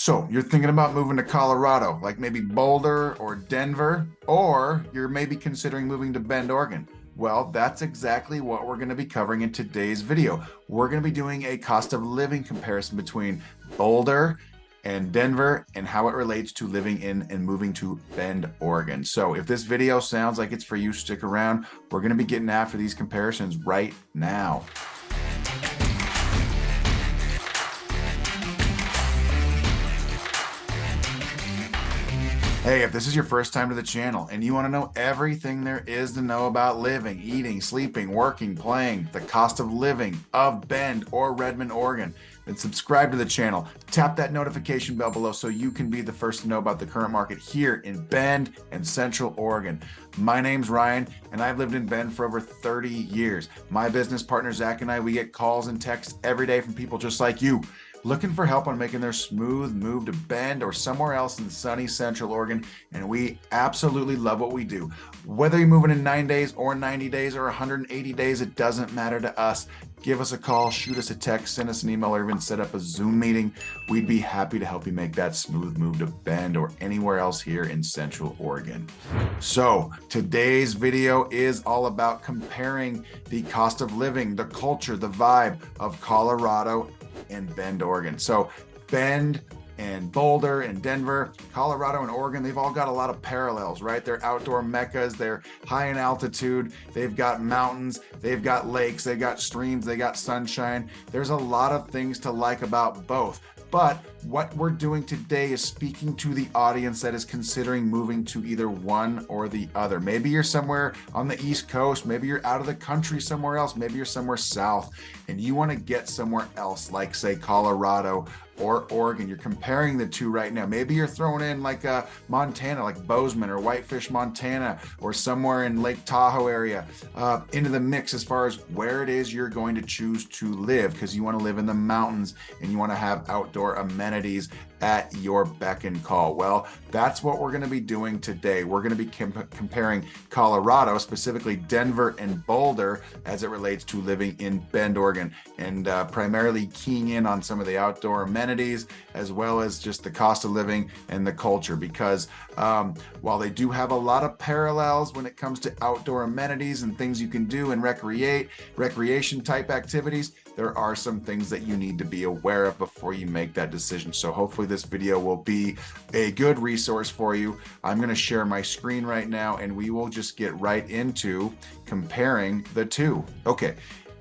So you're thinking about moving to Colorado, like maybe Boulder or Denver, or you're maybe considering moving to Bend, Oregon. Well, that's exactly what we're going to be covering in today's video. We're going to be doing a cost of living comparison between Boulder and Denver and how it relates to living in and moving to Bend, Oregon. So if this video sounds like it's for you, stick around. We're going to be getting after these comparisons right now. Hey, if this is your first time to the channel and you want to know everything there is to know about living, eating, sleeping, working, playing, the cost of living of Bend or Redmond, Oregon, then subscribe to the channel. Tap that notification bell below so you can be the first to know about the current market here in Bend and Central Oregon. My name's Ryan, and I've lived in Bend for over 30 years. My business partner, Zach, and I, we get calls and texts every day from people just like you, looking for help on making their smooth move to Bend or somewhere else in sunny Central Oregon, and we absolutely love what we do. Whether you're moving in 9 days or 90 days or 180 days, it doesn't matter to us. Give us a call, shoot us a text, send us an email, or even set up a Zoom meeting. We'd be happy to help you make that smooth move to Bend or anywhere else here in Central Oregon. So today's video is all about comparing the cost of living, the culture, the vibe of Colorado and Bend, Oregon. So Bend and Boulder and Denver, Colorado and Oregon, they've all got a lot of parallels, right? They're outdoor meccas, they're high in altitude, they've got mountains, they've got lakes, they've got streams, they got sunshine. There's a lot of things to like about both. But what we're doing today is speaking to the audience that is considering moving to either one or the other. Maybe you're somewhere on the East Coast, maybe you're out of the country somewhere else, maybe you're somewhere south and you want to get somewhere else, like say Colorado or Oregon. You're comparing the two right now. Maybe you're throwing in like Montana, like Bozeman or Whitefish, Montana, or somewhere in Lake Tahoe area into the mix as far as where it is you're going to choose to live, because you want to live in the mountains and you want to have outdoor amenities at your beck and call. Well, that's what we're going to be doing today. We're going to be comparing Colorado, specifically Denver and Boulder, as it relates to living in Bend, Oregon, and primarily keying in on some of the outdoor amenities as well as just the cost of living and the culture, because while they do have a lot of parallels when it comes to outdoor amenities and things you can do and recreation type activities, there are some things that you need to be aware of before you make that decision. So hopefully this video will be a good resource for you. I'm going to share my screen right now and we will just get right into comparing the two. Okay.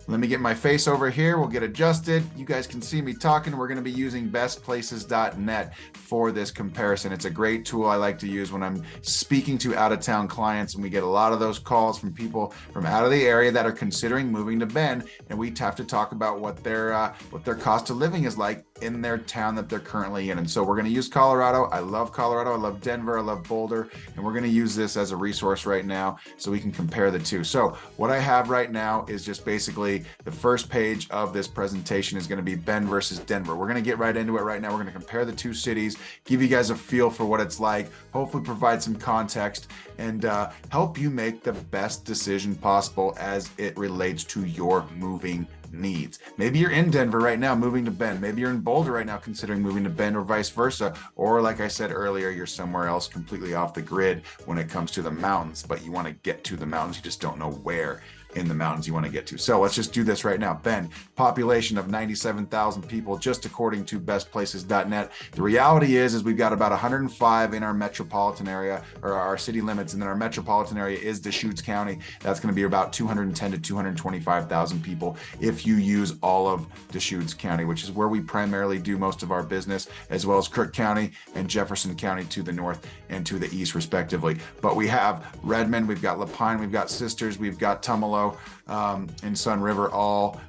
Let me get my face over here. We'll get adjusted. You guys can see me talking. We're going to be using bestplaces.net for this comparison. It's a great tool I like to use when I'm speaking to out-of-town clients, and we get a lot of those calls from people from out of the area that are considering moving to Bend, and we have to talk about what their cost of living is like in their town that they're currently in. And so we're going to use Colorado. I love Colorado. I love Denver. I love Boulder. And we're going to use this as a resource right now so we can compare the two. So what I have right now is just basically the first page of this presentation is going to be Bend versus Denver. We're going to get right into it right now. We're going to compare the two cities, give you guys a feel for what it's like, hopefully provide some context, and help you make the best decision possible as it relates to your moving needs. Maybe you're in Denver right now moving to Bend. Maybe you're in Boulder right now considering moving to Bend, or vice versa. Or like I said earlier, you're somewhere else completely off the grid when it comes to the mountains, but you want to get to the mountains. You just don't know where in the mountains you want to get to. So let's just do this right now. Bend, population of 97,000 people, just according to bestplaces.net. The reality is we've got about 105 in our metropolitan area, or our city limits, and then our metropolitan area is Deschutes County. That's going to be about 210 to 225,000 people if you use all of Deschutes County, which is where we primarily do most of our business, as well as Crook County and Jefferson County to the north and to the east respectively. But we have Redmond, we've got Lapine, we've got Sisters, we've got Tumalo, and Sun River, all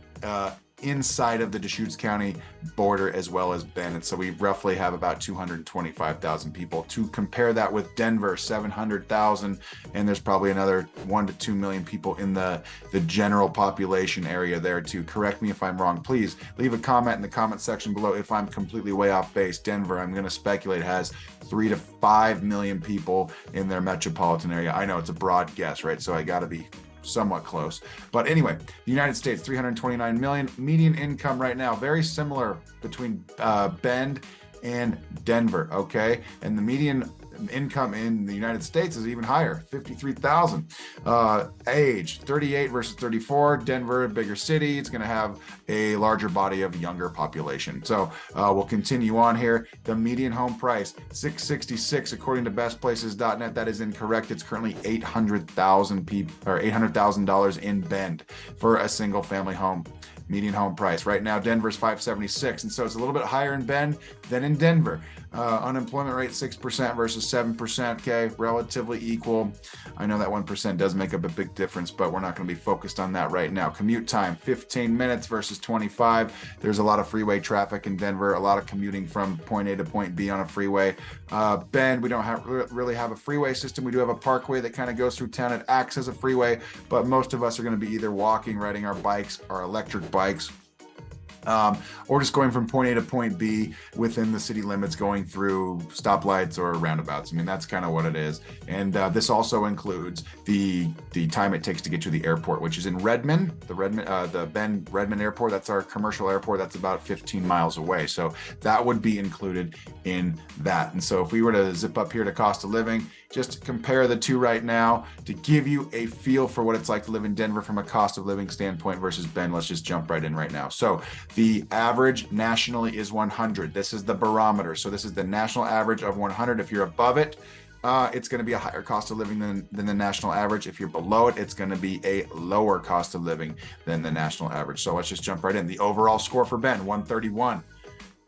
inside of the Deschutes County border, as well as Bend. And so we roughly have about 225,000 people. To compare that with Denver, 700,000, and there's probably another 1 to 2 million people in the general population area there too. Correct me if I'm wrong. Please leave a comment in the comment section below if I'm completely way off base. Denver, I'm going to speculate, has 3 to 5 million people in their metropolitan area. I know it's a broad guess, right? So I got to be somewhat close. But anyway, the United States, 329 million. Median income right now, very similar between Bend in Denver, okay? And the median income in the United States is even higher, 53,000. Age 38 versus 34. Denver, a bigger city, it's going to have a larger body of younger population. So we'll continue on here. The median home price 666 according to bestplaces.net. That is incorrect. It's currently $800,000 in Bend for a single family home. Median home price right now, Denver's 576, and so it's a little bit higher in Bend than in Denver. Unemployment rate 6% versus 7%. Okay, relatively equal. I know that 1% does make up a big difference, but we're not going to be focused on that right now. Commute time 15 minutes versus 25. There's a lot of freeway traffic in Denver, a lot of commuting from point A to point B on a freeway. Bend, we don't really have a freeway system. We do have a parkway that kind of goes through town. It acts as a freeway, but most of us are going to be either walking, riding our bikes, our electric bikes, or just going from point A to point B within the city limits, going through stoplights or roundabouts. I mean, that's kind of what it is. And this also includes the time it takes to get to the airport, which is in Redmond, the Bend Redmond Airport. That's our commercial airport. That's about 15 miles away. So that would be included in that. And so if we were to zip up here to cost of living, just to compare the two right now to give you a feel for what it's like to live in Denver from a cost of living standpoint versus Bend, let's just jump right in right now. So the average nationally is 100. This is the barometer. So this is the national average of 100. If you're above it, it's going to be a higher cost of living than the national average. If you're below it, it's going to be a lower cost of living than the national average. So let's just jump right in. The overall score for Bend, 131.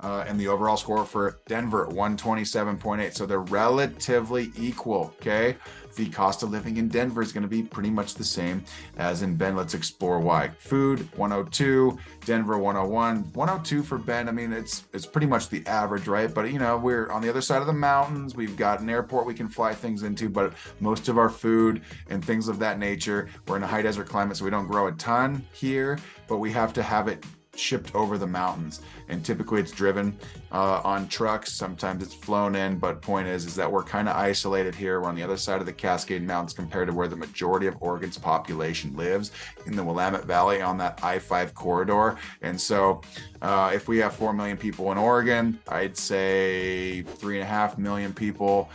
And the overall score for Denver, 127.8. So they're relatively equal, okay? The cost of living in Denver is going to be pretty much the same as in Bend. Let's explore why. Food, 102. Denver, 101. 102 for Bend. I mean, it's pretty much the average, right? But, you know, we're on the other side of the mountains. We've got an airport we can fly things into, but most of our food and things of that nature, we're in a high desert climate, so we don't grow a ton here, but we have to have it shipped over the mountains, and typically it's driven on trucks. Sometimes it's flown in, but point is that we're kind of isolated here. We're on the other side of the Cascade Mountains compared to where the majority of Oregon's population lives, in the Willamette Valley on that I-5 corridor. And so if we have 4 million people in Oregon, I'd say 3.5 million people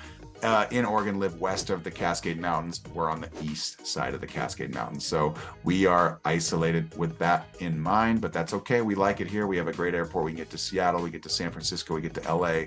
in Oregon live west of the Cascade Mountains. We're on the east side of the Cascade Mountains. So we are isolated with that in mind, but that's okay. We like it here. We have a great airport. We can get to Seattle, we get to San Francisco, we get to LA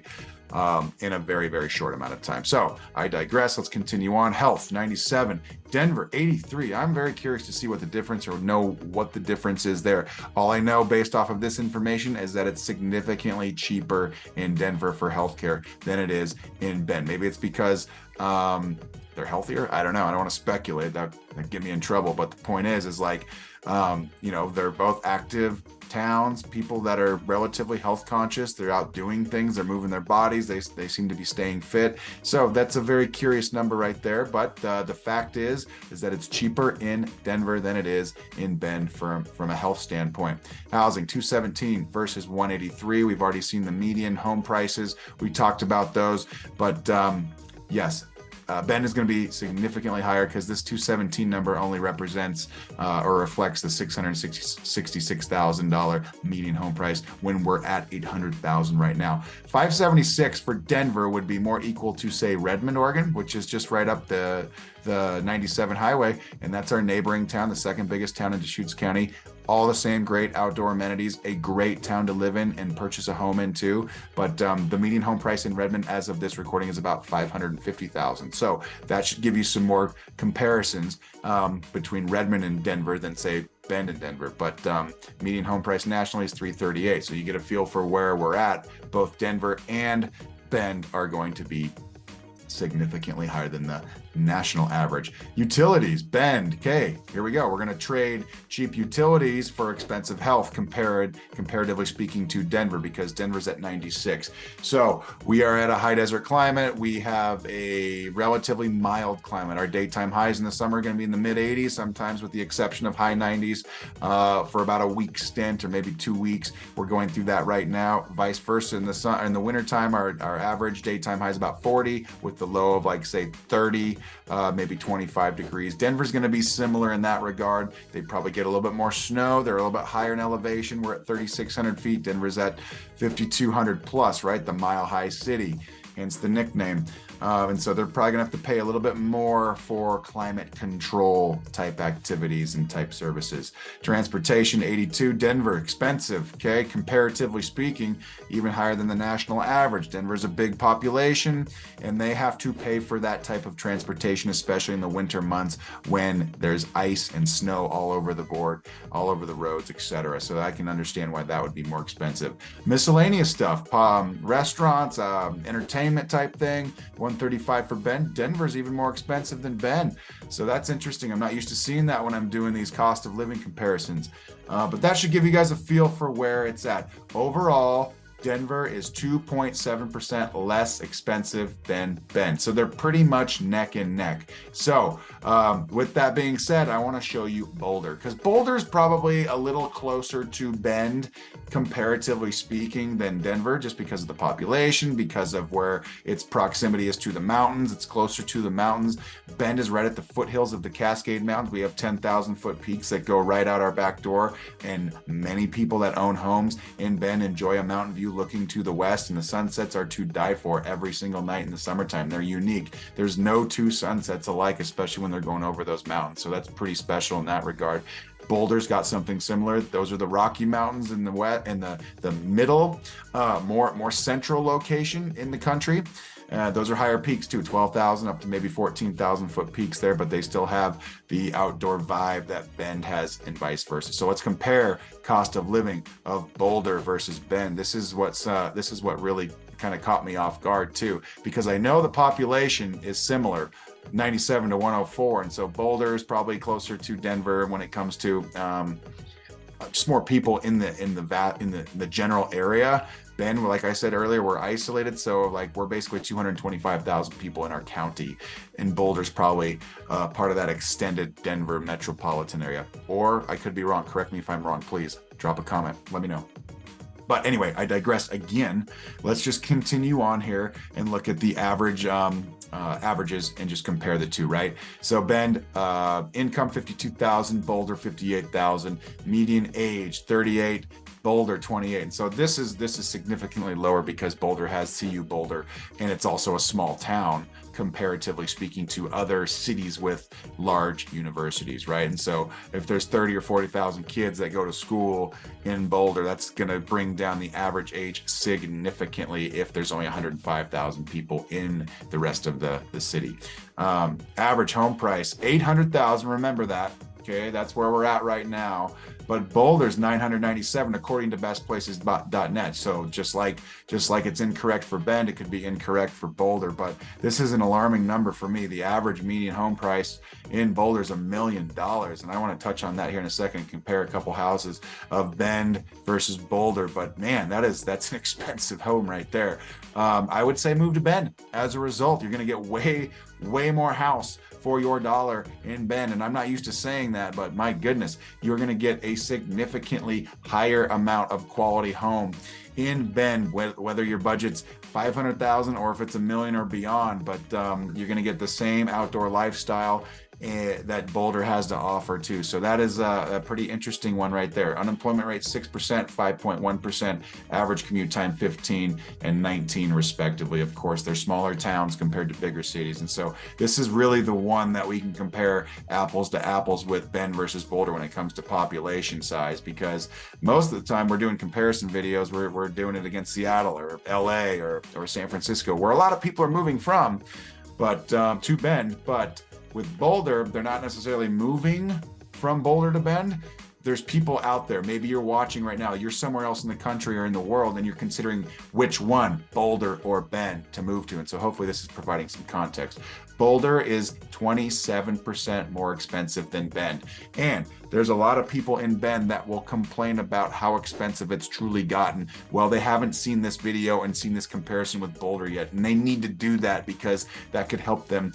in a very, very short amount of time. So I digress. Let's continue on. Health, 97. Denver, 83. I'm very curious to see what the difference, or know what the difference is there. All I know based off of this information is that it's significantly cheaper in Denver for healthcare than it is in Bend. Maybe it's because they're healthier. I don't know. I don't want to speculate. That'd get me in trouble. But the point is like, you know, they're both active towns, people that are relatively health conscious. They're out doing things. They're moving their bodies. They seem to be staying fit. So that's a very curious number right there. But the fact is that it's cheaper in Denver than it is in Bend from a health standpoint. Housing, 217 versus 183. We've already seen the median home prices. We talked about those, but yes, Bend is going to be significantly higher because this 217 number only represents or reflects the $666,000 median home price when we're at $800,000 right now. 576 for Denver would be more equal to, say, Redmond, Oregon, which is just right up the 97 highway, and that's our neighboring town, the second biggest town in Deschutes County. All the same great outdoor amenities, a great town to live in and purchase a home into. But the median home price in Redmond as of this recording is about $550,000. So that should give you some more comparisons between Redmond and Denver than, say, Bend and Denver. But median home price nationally is $338. So you get a feel for where we're at. Both Denver and Bend are going to be significantly higher than the national average. Utilities, Bend. Okay, here we go. We're going to trade cheap utilities for expensive health, comparatively speaking, to Denver, because Denver's at 96. So we are at a high desert climate. We have a relatively mild climate. Our daytime highs in the summer are going to be in the mid 80s, sometimes with the exception of high 90s for about a week stint or maybe 2 weeks. We're going through that right now. Vice versa, in the wintertime, our average daytime high is about 40, with the low of, like, say, 30 maybe 25 degrees. Denver's going to be similar in that regard. They probably get a little bit more snow. They're a little bit higher in elevation. We're at 3,600 feet. Denver's at 5,200 plus, right? The Mile High City, hence the nickname. And so they're probably gonna have to pay a little bit more for climate control type activities and type services. Transportation, 82. Denver, expensive, okay? Comparatively speaking, even higher than the national average. Denver's a big population, and they have to pay for that type of transportation, especially in the winter months when there's ice and snow all over the board, all over the roads, etc. So I can understand why that would be more expensive. Miscellaneous stuff, restaurants, entertainment type thing, 135 for Bend. Denver's even more expensive than Bend. So that's interesting. I'm not used to seeing that when I'm doing these cost of living comparisons. But that should give you guys a feel for where it's at. Overall, Denver is 2.7% less expensive than Bend. So they're pretty much neck and neck. So with that being said, I want to show you Boulder, because Boulder is probably a little closer to Bend, comparatively speaking, than Denver, just because of the population, because of where its proximity is to the mountains. It's closer to the mountains. Bend is right at the foothills of the Cascade Mountains. We have 10,000 foot peaks that go right out our back door, and many people that own homes in Bend enjoy a mountain view looking to the west, and the sunsets are to die for every single night in the summertime. They're unique. There's no two sunsets alike, especially when they're going over those mountains. So that's pretty special in that regard. Boulder's got something similar. Those are the Rocky Mountains in the west, in the middle, more central location in the country. Those are higher peaks too, 12,000 up to maybe 14,000 foot peaks there, but they still have the outdoor vibe that Bend has and vice versa. So let's compare cost of living of Boulder versus Bend. This is what really kind of caught me off guard too, because I know the population is similar, 97 to 104, and so Boulder is probably closer to Denver when it comes to just more people in the general area. Bend, like I said earlier, we're isolated, so like we're basically 225,000 people in our county, and Boulder's probably part of that extended Denver metropolitan area. Or I could be wrong. Correct me if I'm wrong, please. Drop a comment. Let me know. But anyway, I digress again. Let's just continue on here and look at the average averages and just compare the two, right? So Bend, income 52,000, Boulder 58,000, median age 38, Boulder 28. And so this is significantly lower because Boulder has CU Boulder, and it's also a small town comparatively speaking to other cities with large universities, right? And so if there's 30 or 40,000 kids that go to school in Boulder, that's going to bring down the average age significantly if there's only 105,000 people in the rest of the city. Average home price, 800,000. Remember that. Okay, that's where we're at right now. But Boulder's 997 according to bestplaces.net. So just like it's incorrect for Bend, it could be incorrect for Boulder. But this is an alarming number for me. The average median home price in Boulder is $1 million. And I want to touch on that here in a second, compare a couple houses of Bend versus Boulder. But man, that's an expensive home right there. I would say move to Bend. As a result, you're going to get way more house for your dollar in Bend. And I'm not used to saying that, but my goodness, you're going to get a significantly higher amount of quality home in Bend, whether your budget's 500,000 or if it's $1 million or beyond. But you're going to get the same outdoor lifestyle that Boulder has to offer too. So that is a pretty interesting one right there. Unemployment rate 6%, 5.1%, average commute time 15 and 19 respectively. Of course, they're smaller towns compared to bigger cities. And so this is really the one that we can compare apples to apples with, Bend versus Boulder, when it comes to population size, because most of the time we're doing comparison videos, we're doing it against Seattle or LA or San Francisco, where a lot of people are moving from, but to Bend. But with Boulder, they're not necessarily moving from Boulder to Bend. There's people out there. Maybe you're watching right now. You're somewhere else in the country or in the world, and you're considering which one, Boulder or Bend, to move to. And so hopefully this is providing some context. Boulder is 27% more expensive than Bend. And There's a lot of people in Bend that will complain about how expensive it's truly gotten. Well, they haven't seen this video and seen this comparison with Boulder yet, and they need to do that because that could help them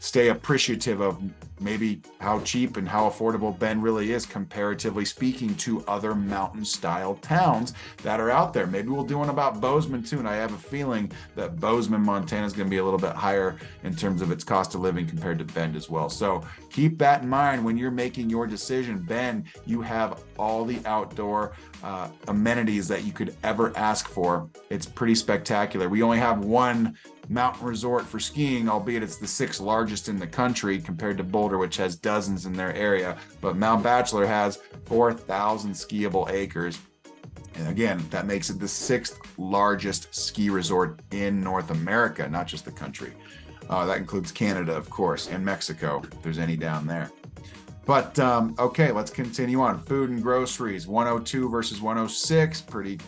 stay appreciative of maybe how cheap and how affordable Bend really is, comparatively speaking, to other mountain style towns that are out there. Maybe we'll do one about Bozeman too, and I have a feeling that Bozeman, Montana is going to be a little bit higher in terms of its cost of living compared to Bend as well. So keep that in mind when you're making your decision. Bend, you have all the outdoor amenities that you could ever ask for. It's pretty spectacular. We only have one mountain resort for skiing, albeit it's the 6th largest in the country compared to Boulder, which has dozens in their area. But Mount Bachelor has 4,000 skiable acres. And again, that makes it the 6th largest ski resort in North America, not just the country. That includes Canada, of course, and Mexico, if there's any down there. But okay, let's continue on. Food and groceries, 102 versus 106, pretty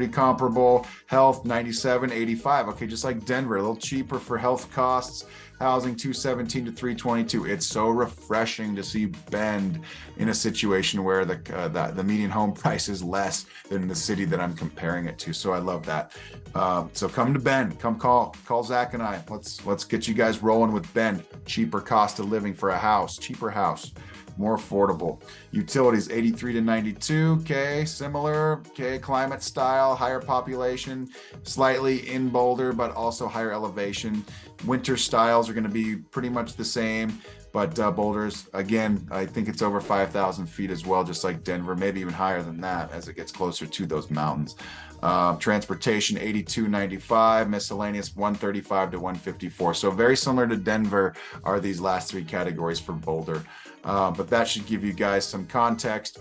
comparable. Health, 97, 85. Okay, just like Denver, a little cheaper for health costs. Housing, 217 to 322. It's so refreshing to see Bend in a situation where the median home price is less than the city that I'm comparing it to. So I love that. So come to Bend. Come call Zach and I. Let's get you guys rolling with Bend. Cheaper cost of living for a house. Cheaper house. More affordable. Utilities, 83 to 92. Okay, similar. Okay, climate style, higher population, slightly in Boulder, but also higher elevation. Winter styles are going to be pretty much the same, but Boulder's, again, I think it's over 5,000 feet as well, just like Denver, maybe even higher than that as it gets closer to those mountains. Transportation, 82.95, miscellaneous 135 to 154. So very similar to Denver are these last 3 categories for Boulder. But that should give you guys some context.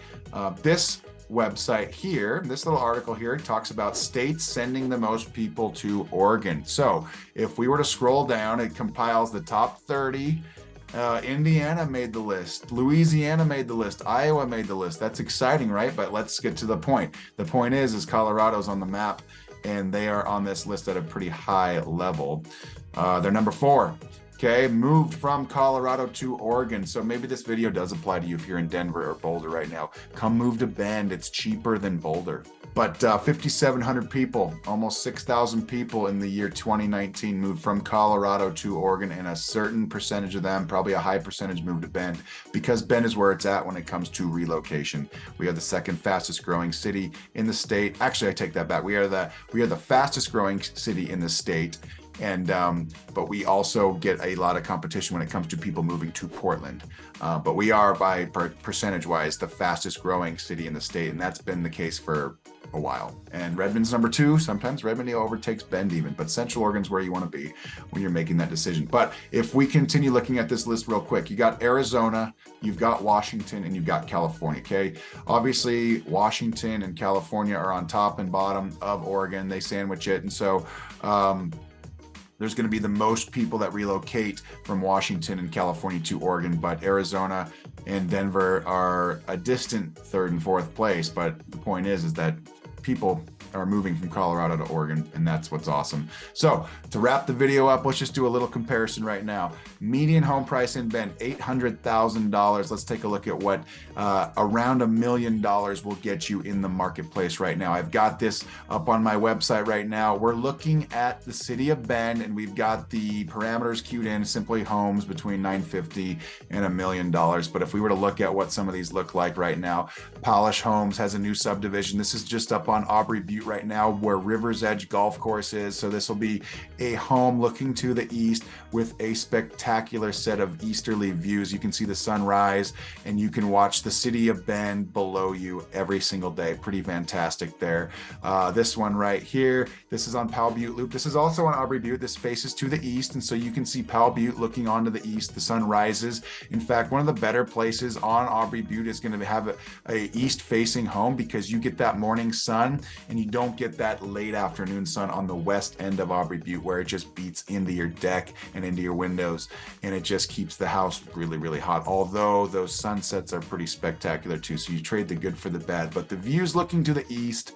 This website here, this little article here, talks about states sending the most people to Oregon. So if we were to scroll down, it compiles the top 30. Indiana made the list. Louisiana made the list. Iowa made the list. That's exciting, right? But let's get to the point. The point is Colorado's on the map, and they are on this list at a pretty high level. They're number 4. Okay, moved from Colorado to Oregon. So maybe this video does apply to you if you're in Denver or Boulder right now. Come move to Bend. It's cheaper than Boulder. But 5,700 people, almost 6,000 people in the year 2019 moved from Colorado to Oregon, and a certain percentage of them, probably a high percentage, moved to Bend because Bend is where it's at when it comes to relocation. We are the 2nd fastest growing city in the state. Actually, I take that back. We are the fastest growing city in the state. And but we also get a lot of competition when it comes to people moving to Portland. But we are, by percentage wise, the fastest growing city in the state, and that's been the case for a while. And Redmond's number 2. Sometimes Redmond overtakes Bend even, but Central Oregon's where you want to be when you're making that decision. But if we continue looking at this list real quick, you got Arizona, you've got Washington, and you've got California. Okay, obviously Washington and California are on top and bottom of Oregon. They sandwich it, and so there's going to be the most people that relocate from Washington and California to Oregon, but Arizona and Denver are a distant 3rd and 4th place. But the point is that people are moving from Colorado to Oregon, and that's what's awesome. So to wrap the video up, let's just do a little comparison right now. Median home price in Bend, $800,000. Let's take a look at what around $1 million will get you in the marketplace right now. I've got this up on my website right now. We're looking at the city of Bend, and we've got the parameters queued in, simply homes between $950,000 and $1 million. But if we were to look at what some of these look like right now, Polish Homes has a new subdivision. This is just up on Aubrey Butte right now where River's Edge Golf Course is. So this will be a home looking to the east with a spectacular set of easterly views. You can see the sunrise and you can watch the city of Bend below you every single day. Pretty fantastic there. This one right here, this is on Powell Butte Loop. This is also on Aubrey Butte. This faces to the east, and so you can see Powell Butte looking onto the east. The sun rises. In fact, one of the better places on Aubrey Butte is going to have a east facing home because you get that morning sun and you don't get that late afternoon sun on the west end of Aubrey Butte where it just beats into your deck and into your windows, and it just keeps the house really, really hot. Although those sunsets are pretty spectacular too, so you trade the good for the bad. But the views looking to the east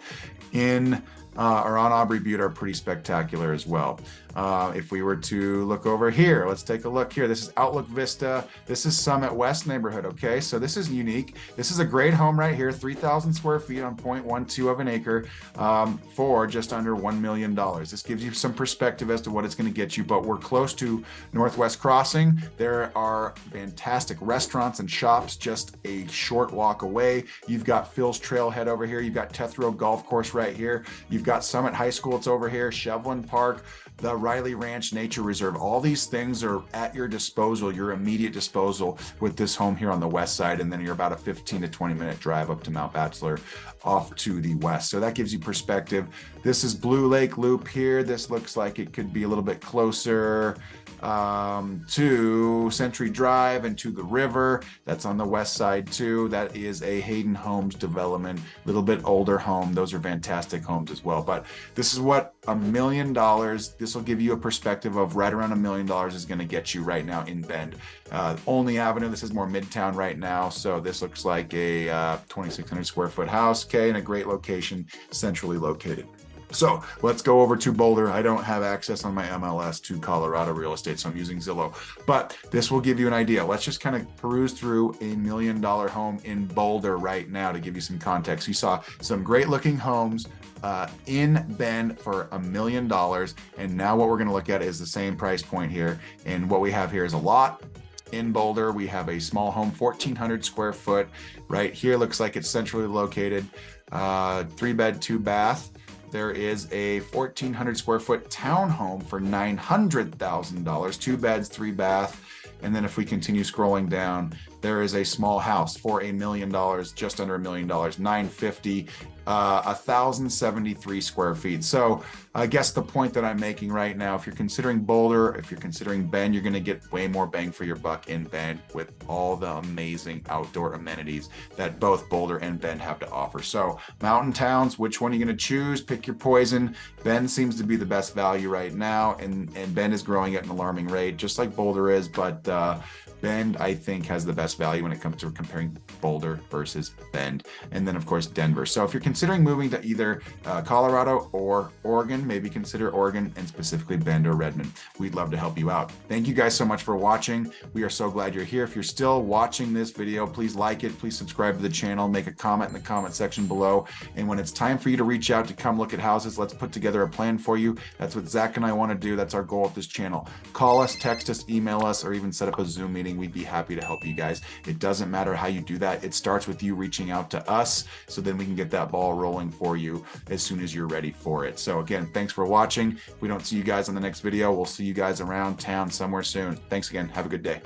in or on Aubrey Butte are pretty spectacular as well. If we were to look over here, let's take a look here. This is Outlook Vista. This is Summit West neighborhood. Okay, so this is unique. This is a great home right here, 3,000 square feet on 0.12 of an acre, for just under $1 million. This gives you some perspective as to what it's going to get you, but we're close to Northwest Crossing. There are fantastic restaurants and shops just a short walk away. You've got Phil's Trailhead over here. You've got Tethrow Golf Course right here. You've got Summit High School, it's over here, Shevlin Park, the Riley Ranch Nature Reserve. All these things are at your disposal, your immediate disposal with this home here on the west side. And then you're about a 15 to 20 minute drive up to Mount Bachelor off to the west. So that gives you perspective. This is Blue Lake Loop here. This looks like it could be a little bit closer to Century Drive and to the river. That's on the west side too. That is a Hayden Homes development, a little bit older home. Those are fantastic homes as well. But this is what $1 million, this will give you a perspective of right around $1 million is going to get you right now in Bend. Only Avenue, this is more Midtown right now. So this looks like a 2,600 square foot house, okay, in a great location, centrally located. So let's go over to Boulder. I don't have access on my MLS to Colorado real estate, so I'm using Zillow, but this will give you an idea. Let's just kind of peruse through $1 million home in Boulder right now to give you some context. You saw some great looking homes in Bend for $1 million. And now what we're going to look at is the same price point here. And what we have here is a lot in Boulder. We have a small home, 1,400 square foot right here. Looks like it's centrally located, 3-bed, 2-bath. There is a 1,400 square foot townhome for $900,000, 2 beds, 3 bath. And then if we continue scrolling down, there is a small house for $1 million, just under $1 million, 950, 1,073 square feet. So I guess the point that I'm making right now, if you're considering Boulder, if you're considering Bend, you're going to get way more bang for your buck in Bend with all the amazing outdoor amenities that both Boulder and Bend have to offer. So mountain towns, which one are you going to choose? Pick your poison. Bend seems to be the best value right now, and Bend is growing at an alarming rate, just like Boulder is, but Bend, I think, has the best value when it comes to comparing Boulder versus Bend. And then, of course, Denver. So if you're considering moving to either Colorado or Oregon, maybe consider Oregon and specifically Bend or Redmond. We'd love to help you out. Thank you guys so much for watching. We are so glad you're here. If you're still watching this video, please like it. Please subscribe to the channel. Make a comment in the comment section below. And when it's time for you to reach out to come look at houses, let's put together a plan for you. That's what Zach and I want to do. That's our goal at this channel. Call us, text us, email us, or even set up a Zoom meeting. We'd be happy to help you guys. It doesn't matter how you do that. It starts with you reaching out to us, so then we can get that ball rolling for you as soon as you're ready for it. So again, thanks for watching. If we don't see you guys on the next video, we'll see you guys around town somewhere soon. Thanks again. Have a good day.